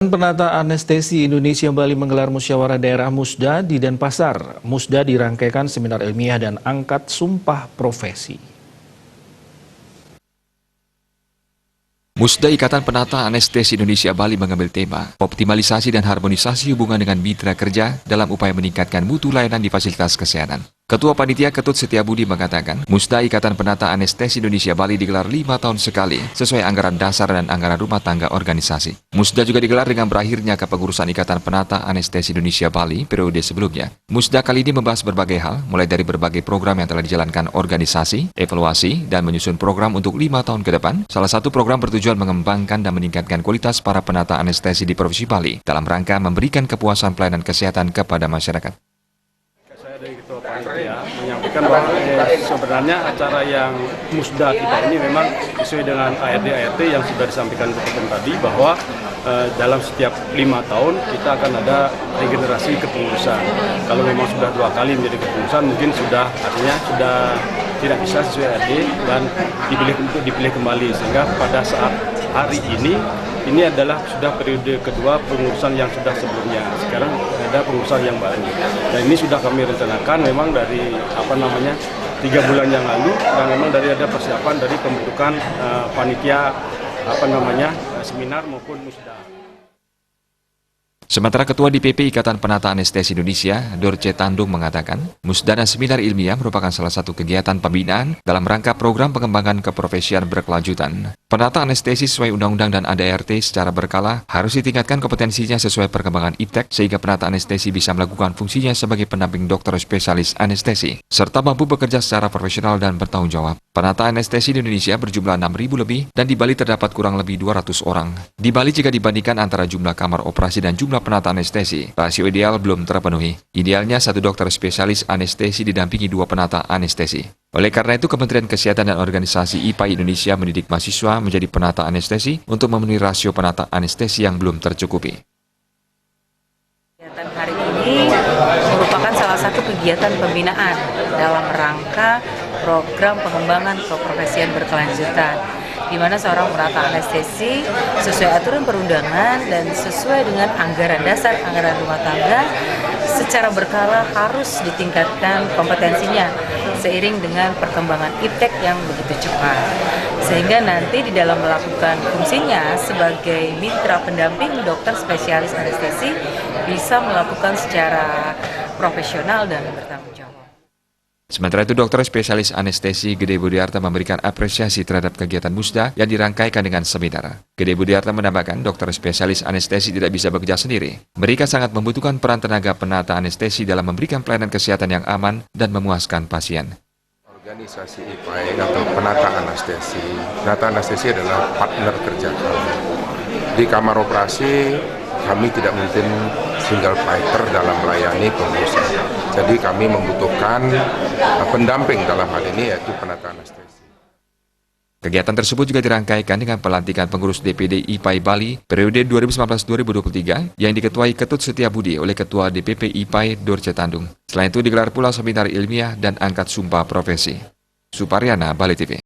Penata Anestesi Indonesia Bali menggelar musyawarah daerah Musda di Denpasar. Musda dirangkaikan seminar ilmiah dan angkat sumpah profesi. Musda Ikatan Penata Anestesi Indonesia Bali mengambil tema optimalisasi dan harmonisasi hubungan dengan mitra kerja dalam upaya meningkatkan mutu layanan di fasilitas kesehatan. Ketua Panitia Ketut Setiabudi mengatakan, Musda Ikatan Penata Anestesi Indonesia Bali digelar 5 tahun sekali sesuai anggaran dasar dan anggaran rumah tangga organisasi. Musda juga digelar dengan berakhirnya kepengurusan Ikatan Penata Anestesi Indonesia Bali periode sebelumnya. Musda kali ini membahas berbagai hal, mulai dari berbagai program yang telah dijalankan organisasi, evaluasi, dan menyusun program untuk 5 tahun ke depan. Salah satu program bertujuan mengembangkan dan meningkatkan kualitas para penata anestesi di Provinsi Bali dalam rangka memberikan kepuasan pelayanan kesehatan kepada masyarakat. Dari Ketua Panitia menyampaikan bahwa sebenarnya acara yang Musda kita ini memang sesuai dengan ART yang sudah disampaikan Ketua tadi, bahwa dalam setiap 5 tahun kita akan ada regenerasi kepengurusan. Kalau memang sudah 2 kali menjadi kepengurusan, mungkin artinya sudah tidak bisa sesuai ART dan dipilih kembali, sehingga pada saat hari ini adalah sudah periode kedua pengurusan yang sudah sebelumnya. Sekarang ada pengurusan yang baru. Dan ini sudah kami rencanakan memang dari 3 bulan yang lalu, dan memang dari ada persiapan dari pembentukan panitia seminar maupun musda. Sementara Ketua DPP Ikatan Penata Anestesi Indonesia, Dorce Tandung mengatakan, Musda dan seminar ilmiah merupakan salah satu kegiatan pembinaan dalam rangka program pengembangan keprofesian berkelanjutan. Penata anestesi sesuai undang-undang dan ADART secara berkala harus ditingkatkan kompetensinya sesuai perkembangan iptek sehingga penata anestesi bisa melakukan fungsinya sebagai pendamping dokter spesialis anestesi, serta mampu bekerja secara profesional dan bertanggung jawab. Penata anestesi di Indonesia berjumlah 6.000 lebih dan di Bali terdapat kurang lebih 200 orang. Di Bali jika dibandingkan antara jumlah kamar operasi dan jumlah penata anestesi, rasio ideal belum terpenuhi. Idealnya 1 dokter spesialis anestesi didampingi 2 penata anestesi. Oleh karena itu, Kementerian Kesehatan dan Organisasi IPAI Indonesia mendidik mahasiswa menjadi penata anestesi untuk memenuhi rasio penata anestesi yang belum tercukupi. Kegiatan hari ini merupakan salah satu kegiatan pembinaan dalam rangka program pengembangan keprofesian berkelanjutan, di mana seorang penata anestesi sesuai aturan perundangan dan sesuai dengan anggaran dasar, anggaran rumah tangga, secara berkala harus ditingkatkan kompetensinya seiring dengan perkembangan iptek yang begitu cepat. Sehingga nanti di dalam melakukan fungsinya sebagai mitra pendamping dokter spesialis anestesi bisa melakukan secara profesional dan bertanggung jawab. Sementara itu, dokter spesialis anestesi Gede Budiarta memberikan apresiasi terhadap kegiatan Musda yang dirangkaikan dengan seminar. Gede Budiarta menambahkan dokter spesialis anestesi tidak bisa bekerja sendiri. Mereka sangat membutuhkan peran tenaga penata anestesi dalam memberikan pelayanan kesehatan yang aman dan memuaskan pasien. Organisasi IPAI atau penata anestesi adalah partner kerja kami. Di kamar operasi kami tidak mungkin single fighter dalam melayani pengurusan. Jadi kami membutuhkan pendamping dalam hal ini yaitu penata anestesi. Kegiatan tersebut juga dirangkaikan dengan pelantikan pengurus DPD IPAI Bali periode 2019-2023 yang diketuai Ketut Setiabudi oleh Ketua DPP IPAI Dorce Tandung. Selain itu digelar pula seminar ilmiah dan angkat sumpah profesi. Suparyana, Bali TV.